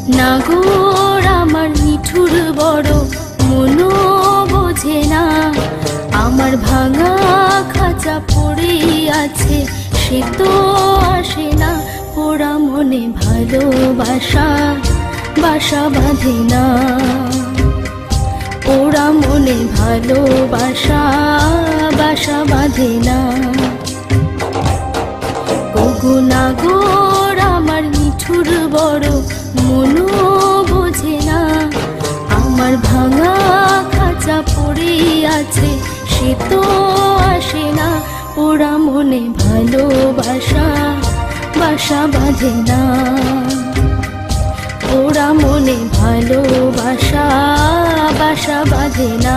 নাগর আমার নিঠুর বড়, মনো বোঝে না। আমার ভাঙা খাঁচা পড়ে আছে, সে তো আসে না। পোড়া মনে ভালোবাসা বাসা বাঁধে না। পোড়া মনে ভালোবাসা বাসা বাঁধে না। ওগো নাগর আমার নিঠুর বড়, মনো বোঝে না। আমার ভাঙা খাঁচা পড়ে আছে, সে তো আসে না। পোড়া মনে ভালোবাসা বাসা বাঁধে না। পোড়া মনে ভালোবাসা বাসা বাঁধে না।